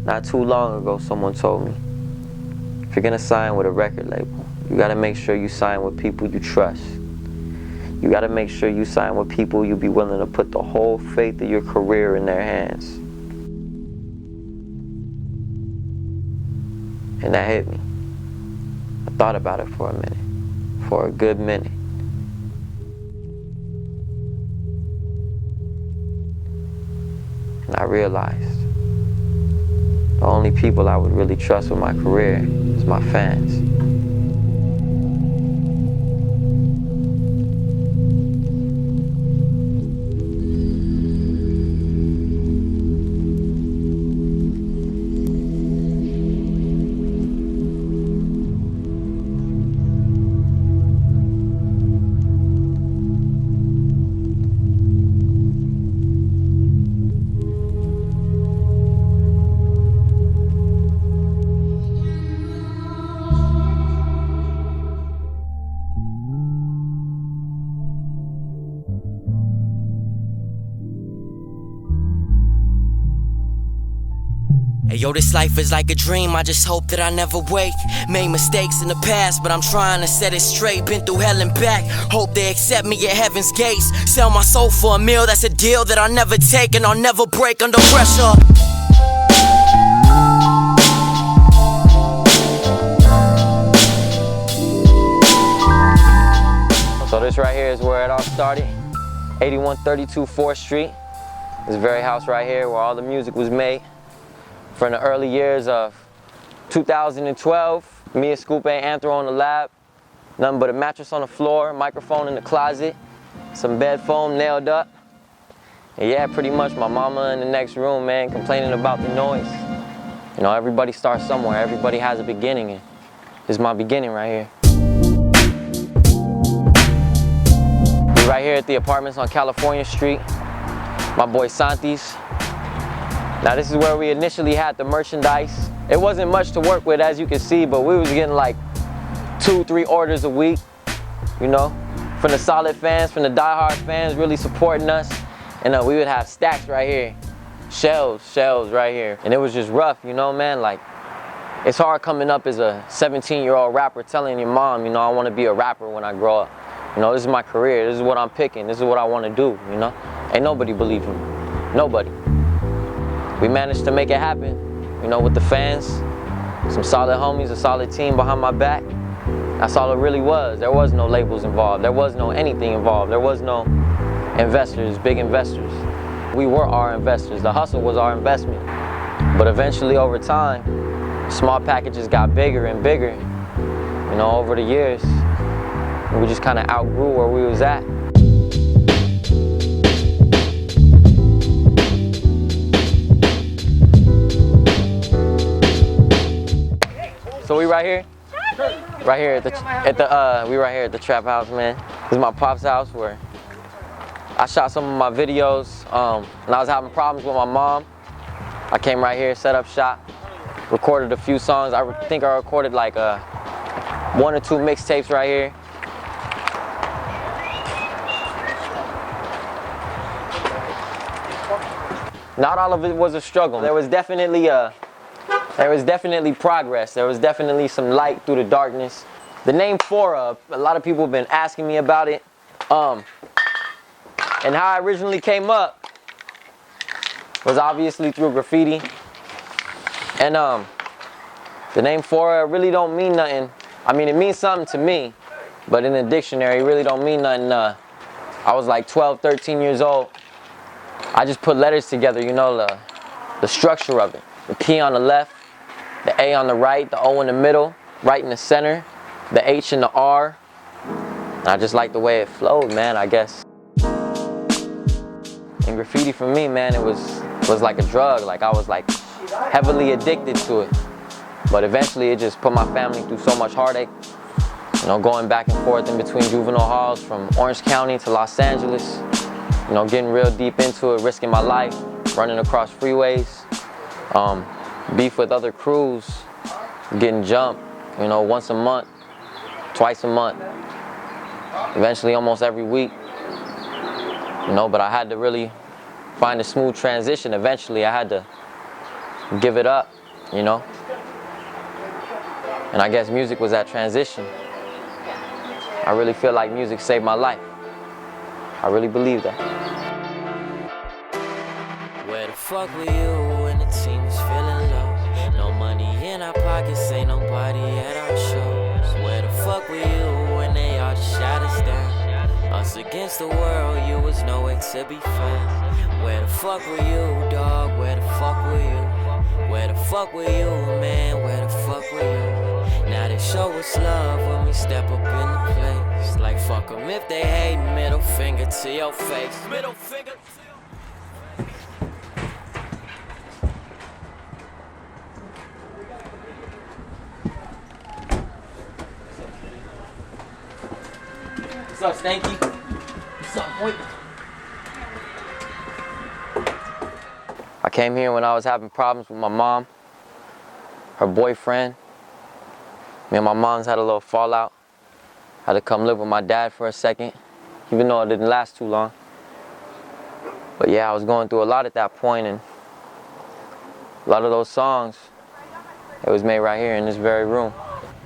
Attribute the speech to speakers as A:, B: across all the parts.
A: Not too long ago, someone told me, if you're gonna sign with a record label, you gotta make sure you sign with people you trust. You gotta make sure you sign with people you'll be willing to put the whole faith of your career in their hands. And that hit me. I thought about it for a minute, for a good minute. And I realized the only people I would really trust with my career is my fans.
B: Hey yo, this life is like a dream, I just hope that I never wake. Made mistakes in the past, but I'm trying to set it straight. Been through hell and back, hope they accept me at heaven's gates. Sell my soul for a meal, that's a deal that I'll never take. And I'll never break under pressure.
A: So this right here is where it all started. 8132 4th Street. This very house right here where all the music was made. From the early years of 2012, me and Scoop and Anthro in the lab. Nothing but a mattress on the floor, microphone in the closet, some bed foam nailed up. And yeah, pretty much my mama in the next room, man, complaining about the noise. You know, everybody starts somewhere. Everybody has a beginning, and this is my beginning right here. We're right here at the apartments on California Street. My boy Santi's. Now this is where we initially had the merchandise. It wasn't much to work with, as you can see, but we was getting like 2-3 orders a week, you know, from the solid fans, from the diehard fans really supporting us. And we would have stacks right here, shelves right here. And it was just rough, you know, man, like it's hard coming up as a 17-year-old rapper telling your mom, you know, I want to be a rapper when I grow up. You know, this is my career, this is what I'm picking, this is what I want to do, you know. Ain't nobody believe me, nobody. We managed to make it happen, you know, with the fans, some solid homies, a solid team behind my back. That's all it really was. There was no labels involved. There was no anything involved. There was no investors, big investors. We were our investors. The hustle was our investment. But eventually, over time, small packages got bigger and bigger, you know, over the years. And we just kind of outgrew where we was at. So we right here at the trap house, man. This is my pop's house where I shot some of my videos. And I was having problems with my mom. I came right here, set up shop, recorded a few songs. I think I recorded like 1 or 2 mixtapes right here. Not all of it was a struggle. There was definitely progress. There was definitely some light through the darkness. The name Phora, a lot of people have been asking me about it. And how I originally came up was obviously through graffiti. And the name Phora really don't mean nothing. I mean, it means something to me, but in the dictionary, it really don't mean nothing. I was like 12, 13 years old. I just put letters together, you know, the structure of it. The P on the left, the A on the right, the O in the middle, right in the center, the H and the R. And I just like the way it flowed, man, I guess. And graffiti for me, man, it was like a drug. Like I was like heavily addicted to it. But eventually it just put my family through so much heartache. You know, going back and forth in between juvenile halls from Orange County to Los Angeles. You know, getting real deep into it, risking my life, running across freeways. Beef with other crews, getting jumped, you know, once a month, twice a month, eventually almost every week, you know, but I had to really find a smooth transition. Eventually I had to give it up, you know? And I guess music was that transition. I really feel like music saved my life. I really believe that.
B: Where the fuck were you when the team was feeling low? No money in our pockets, ain't nobody at our shows. Where the fuck were you when they all just shot us down? Us against the world, you was nowhere to be found. Where the fuck were you, dog? Where the fuck were you? Where the fuck were you, man? Where the fuck were you? Now they show us love when we step up in the place. Like fuck 'em if they hate, middle finger to your face. Middle finger to your
A: What's up, Stanky? What's up, boy? I came here when I was having problems with my mom, her boyfriend. Me and my mom's had a little fallout. Had to come live with my dad for a second, even though it didn't last too long. But yeah, I was going through a lot at that point, and a lot of those songs, it was made right here in this very room.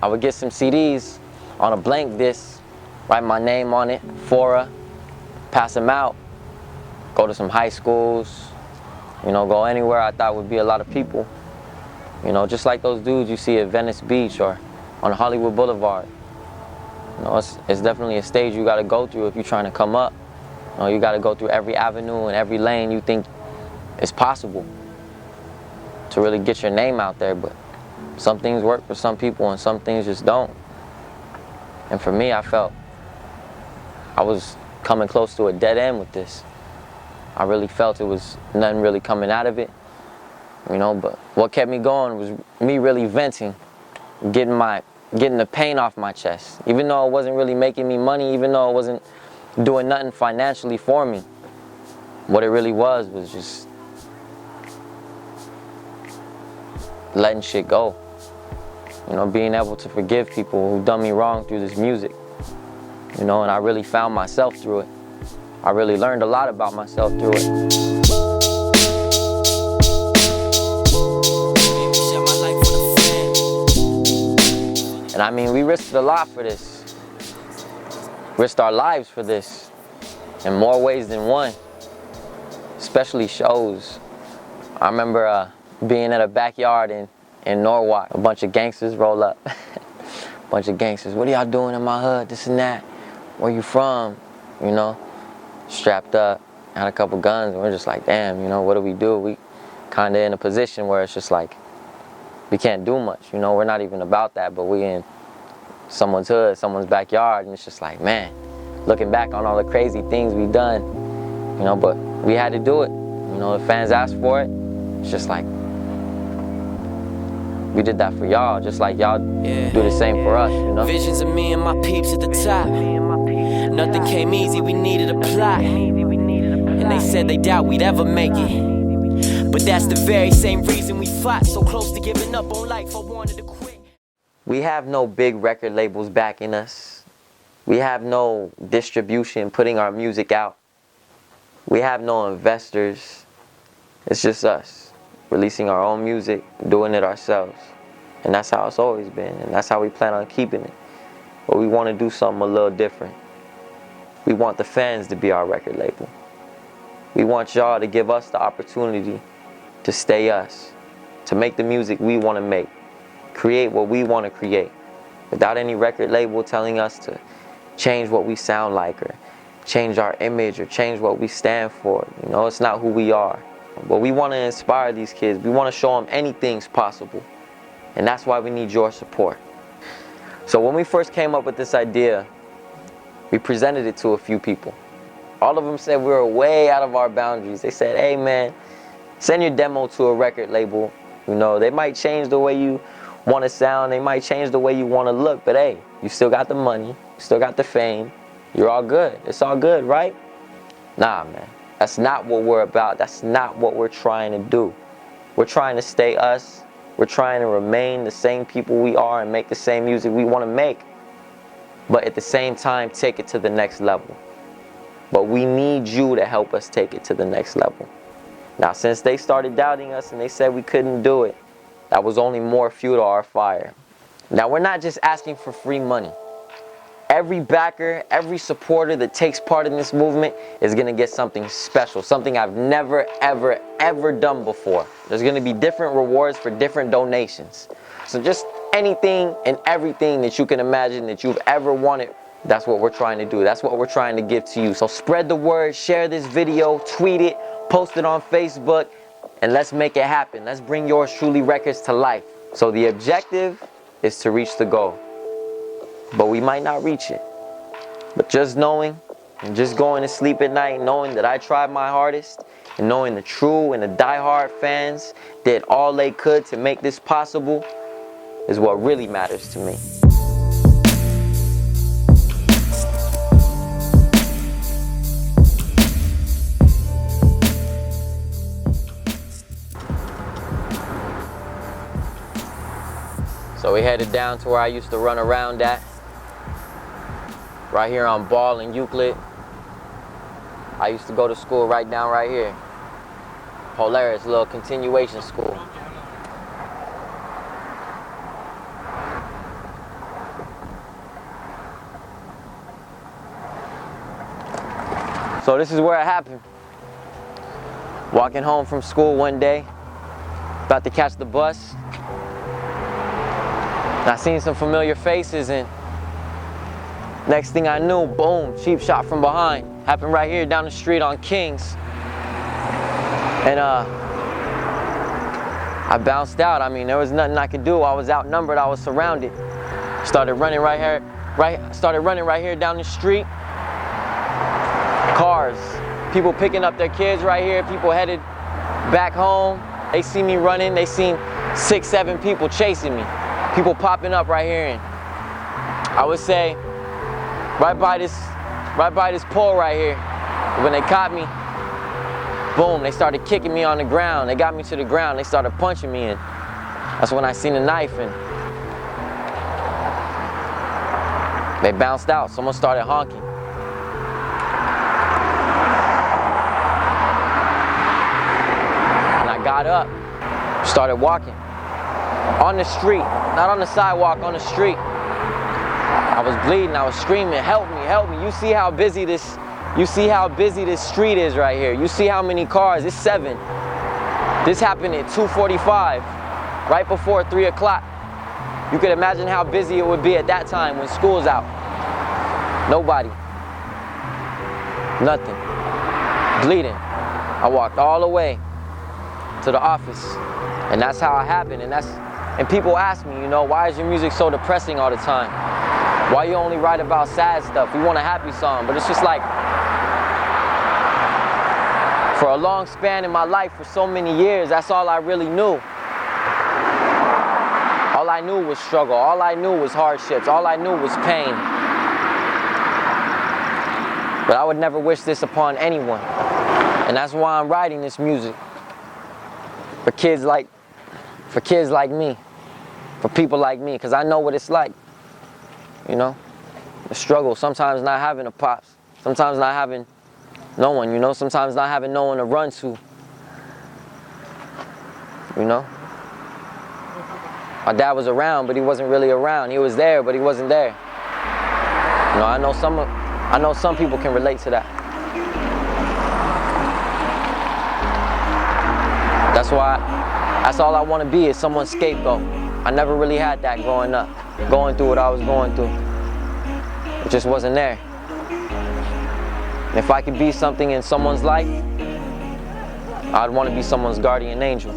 A: I would get some CDs on a blank disc, write my name on it, Phora, pass them out, go to some high schools, you know, go anywhere I thought would be a lot of people. You know, just like those dudes you see at Venice Beach or on Hollywood Boulevard. You know, it's definitely a stage you gotta go through if you're trying to come up. You know, you gotta go through every avenue and every lane you think is possible to really get your name out there. But some things work for some people and some things just don't. And for me, I felt I was coming close to a dead end with this. I really felt it was nothing really coming out of it, you know, but what kept me going was me really venting, getting the pain off my chest. Even though it wasn't really making me money, even though it wasn't doing nothing financially for me, what it really was just letting shit go. You know, being able to forgive people who done me wrong through this music. You know, and I really found myself through it. I really learned a lot about myself through it. And I mean, we risked a lot for this. Risked our lives for this in more ways than one, especially shows. I remember being at a backyard in Norwalk. A bunch of gangsters roll up. Bunch of gangsters, what are y'all doing in my hood, this and that? Where you from? You know, strapped up, had a couple guns, and we're just like, damn, you know, what do? We kinda in a position where it's just like, we can't do much, you know, we're not even about that, but we in someone's hood, someone's backyard, and it's just like, man, looking back on all the crazy things we've done, you know, but we had to do it. You know, the fans asked for it, it's just like, we did that for y'all, just like y'all do the same for us, you know?
B: Visions of me and my peeps at the top. Nothing came easy, we needed a plot. And they said they doubt we'd ever make it. But that's the very same reason we fought. So close to giving up on life, I wanted to quit.
A: We have no big record labels backing us. We have no distribution putting our music out. We have no investors. It's just us. Releasing our own music, doing it ourselves. And that's how it's always been, and that's how we plan on keeping it. But we want to do something a little different. We want the fans to be our record label. We want y'all to give us the opportunity to stay us, to make the music we want to make, create what we want to create, without any record label telling us to change what we sound like, or change our image, or change what we stand for. You know, it's not who we are. But we want to inspire these kids. We want to show them anything's possible. And that's why we need your support. So when we first came up with this idea, we presented it to a few people. All of them said we were way out of our boundaries. They said, hey man, send your demo to a record label. You know, they might change the way you want to sound. They might change the way you want to look. But hey, you still got the money. You still got the fame. You're all good. It's all good, right? Nah, man. That's not what we're about. That's not what we're trying to do. We're trying to stay us. We're trying to remain the same people we are and make the same music we want to make. But at the same time, take it to the next level. But we need you to help us take it to the next level. Now, since they started doubting us and they said we couldn't do it, that was only more fuel to our fire. Now, we're not just asking for free money. Every backer, every supporter that takes part in this movement is going to get something special, something I've never, ever, ever done before. There's going to be different rewards for different donations. So just anything and everything that you can imagine that you've ever wanted, that's what we're trying to do. That's what we're trying to give to you. So spread the word, share this video, tweet it, post it on Facebook, and let's make it happen. Let's bring Yours Truly Records to life. So the objective is to reach the goal. But we might not reach it. But just knowing and just going to sleep at night, knowing that I tried my hardest, and knowing the true and the diehard fans did all they could to make this possible is what really matters to me. So we headed down to where I used to run around at. Right here on Ball and Euclid. I used to go to school right down right here. Polaris, a little continuation school. So this is where it happened. Walking home from school one day, about to catch the bus. And I seen some familiar faces, and next thing I knew, boom, cheap shot from behind. Happened right here down the street on Kings. And I bounced out. I mean, there was nothing I could do. I was outnumbered, I was surrounded. Started running right here down the street. Cars, people picking up their kids right here, people headed back home. They see me running, they seen 6, 7 people chasing me. People popping up right here, and I would say right by this pole right here. When they caught me, boom, they started kicking me on the ground. They got me to the ground, they started punching me, and that's when I seen a knife, and they bounced out. Someone started honking. And I got up, started walking on the street, not on the sidewalk, on the street. I was bleeding, I was screaming, help me, help me. You see how busy this street is right here. You see how many cars, it's 7. This happened at 2:45, right before 3 o'clock. You could imagine how busy it would be at that time when school's out. Nobody, nothing, bleeding. I walked all the way to the office, and that's how it happened. And people ask me, you know, why is your music so depressing all the time? Why you only write about sad stuff? We want a happy song. But it's just like, for a long span in my life, for so many years, that's all I really knew. All I knew was struggle. All I knew was hardships. All I knew was pain. But I would never wish this upon anyone. And that's why I'm writing this music. For kids like me. For people like me. Because I know what it's like. You know, the struggle, sometimes not having a pops, sometimes not having no one, you know, sometimes not having no one to run to, you know. My dad was around, but he wasn't really around. He was there, but he wasn't there. You know, I know some people can relate to that. That's all I want to be, is someone's scapegoat. I never really had that growing up, going through what I was going through. It just wasn't there. And if I could be something in someone's life, I'd want to be someone's guardian angel.